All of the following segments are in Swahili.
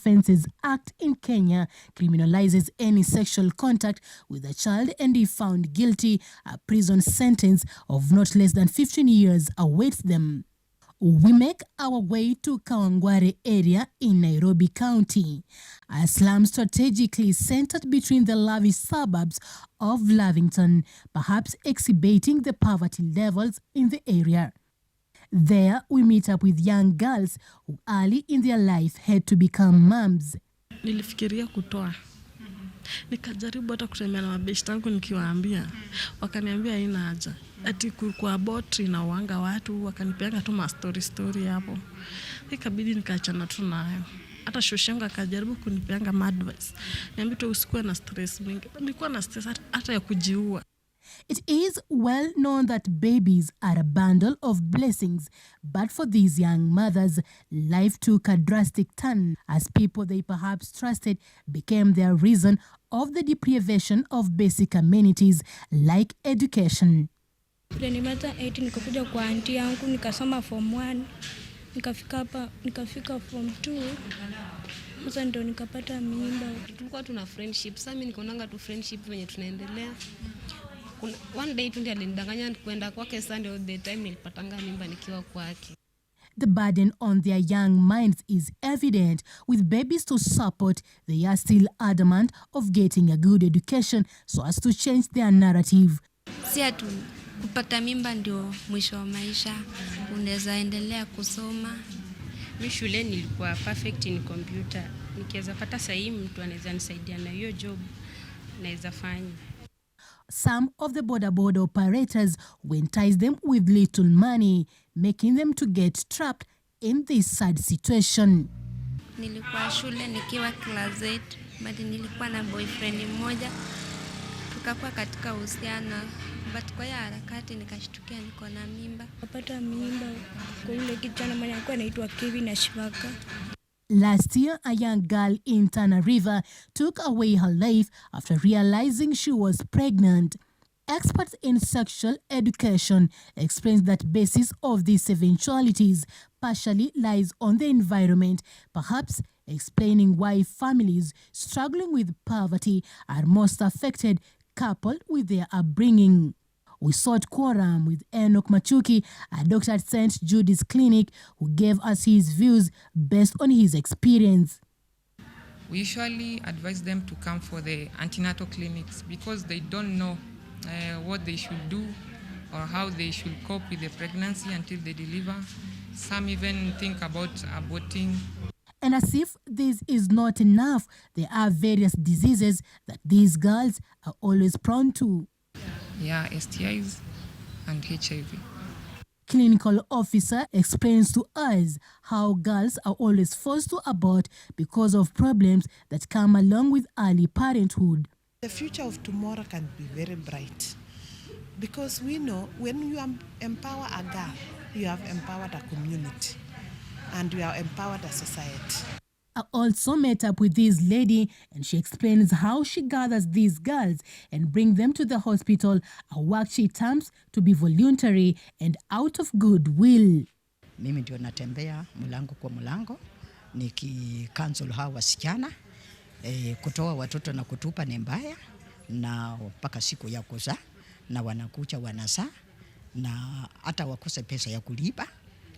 Offences Act in Kenya criminalizes any sexual contact with a child, and if found guilty, a prison sentence of not less than 15 years awaits them. We make our way to Kawangware area in Nairobi County, a slum strategically centered between the lavish suburbs of Lavington, perhaps exhibiting the poverty levels in the area. There, we meet up with young girls who early in their life had to become moms. Nilifikiria kutoa. Nikajaribu hata kutembea na mabeshte wangu nikiwaambia. Wakaniambia haina haja. Ati kwa bot inawanga watu, wakanipeanga tu story hapo. Ikabidi nikaachana tu nayo. Hata shoshangu akajaribu kunipeanga advice. Niambia tu usikuwe na stress mingi. Nilikuwa na stress hata ya kujiua. It is well known that babies are a bundle of blessings, but for these young mothers, life took a drastic turn as people they perhaps trusted became their reason of the deprivation of basic amenities like education. Nilimaliza 8 nikakuja kwa auntie yangu nikasoma form 1, nikafika form 2. Sasa ndo nikapata mimba. Tulikuwa tuna friendship. Sasa mimi nikaonanga tu friendship venye tunaendelea. One day tu ndiye alinidanganya kwenda kwake, Sunday all the time nilipatanga mimba nikiwa kwake. The burden on their young minds is evident. With babies to support, they are still adamant of getting a good education so as to change their narrative. Si atu kupata mimba ndio mwisho wa maisha, unaweza endelea kusoma. Mimi shule nilikuwa perfect in computer. Nikiweza pata sahihi mtu anaweza nisaidia na hiyo job naweza fanya. Some of the boda operators will entice them with little money, making them to get trapped in this sad situation. Nilikuwa shule nikiwa class 8, but nilikuwa na boyfriend mmoja. Tukakuwa katika uhusiano, but kwa harakati nikashtukia niko na mimba. Napata mimba kwa yule kijana mwenye alikuwa anaitwa Kevin Ashwaka. Last year, a young girl in Tana River took away her life after realizing she was pregnant. Experts in sexual education explain that basis of these eventualities partially lies on the environment, perhaps explaining why families struggling with poverty are most affected, coupled with their upbringing. We sought quorum with Enoch Machuki, a doctor at St. Jude's Clinic, who gave us his views based on his experience. We usually advise them to come for the antenatal clinics because they don't know what they should do or how they should cope with the pregnancy until they deliver. Some even think about aborting. And as if this is not enough, there are various diseases that these girls are always prone to. Yeah, STIs and HIV. Clinical officer explains to us how girls are always forced to abort because of problems that come along with early parenthood. The future of tomorrow can be very bright because we know when you empower a girl, you have empowered a community and you have empowered a society. I also met up with this lady and she explains how she gathers these girls and bring them to the hospital, a work she terms to be voluntary and out of goodwill. Mimi ndio natembea mlango kwa mlango niki-counsel hawa wasichana kutoa watoto na kutupa ni mbaya na mpaka siku ya kuzaa na wanakuja wanazaa na hata wakose pesa ya kulipa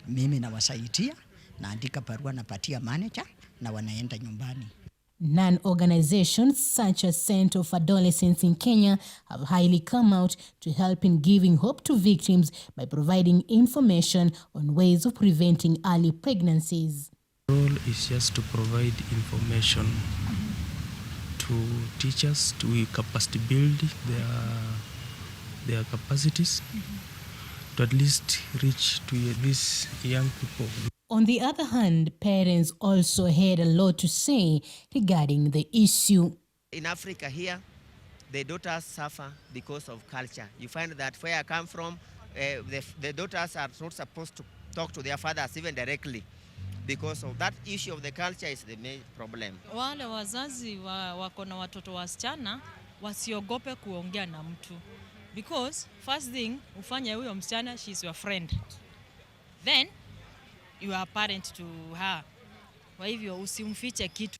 mimi nawasaidia naandika barua napatia manager na wanaenda nyumbani. Non-organizations such as Center for Adolescents in Kenya have highly come out to help in giving hope to victims by providing information on ways of preventing early pregnancies. The role is just to provide information to teachers to capacity build their capacities to at least reach to these young people. On the other hand, parents also had a lot to say regarding the issue. In Africa here, the daughters suffer because of culture. You find that where I come from, the daughters are not supposed to talk to their fathers even directly. Because of that issue of the culture is the main problem. Wale wazazi wako na watoto wasichana wasiogope kuongea na mtu. Because first thing, ufanye huyo msichana, she's your friend. Then, you are a parent to her. Kwa hivyo usimfiche kitu.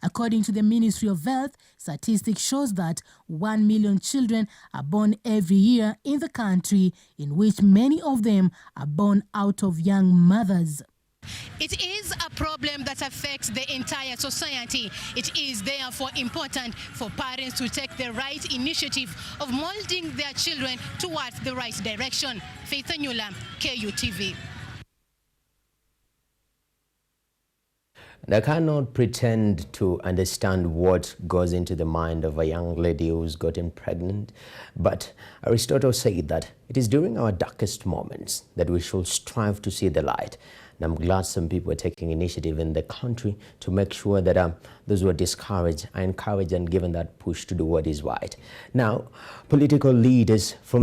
According to the Ministry of Health, statistics shows that 1 million children are born every year in the country, in which many of them are born out of young mothers. It is a problem that affects the entire society. It is therefore important for parents to take the right initiative of molding their children towards the right direction. Faith Anyula, KUTV. I cannot pretend to understand what goes into the mind of a young lady who's gotten pregnant, but Aristotle said that it is during our darkest moments that we should strive to see the light. And I'm glad some people are taking initiative in the country to make sure that those who are discouraged are encouraged and given that push to do what is right. Now, political leaders from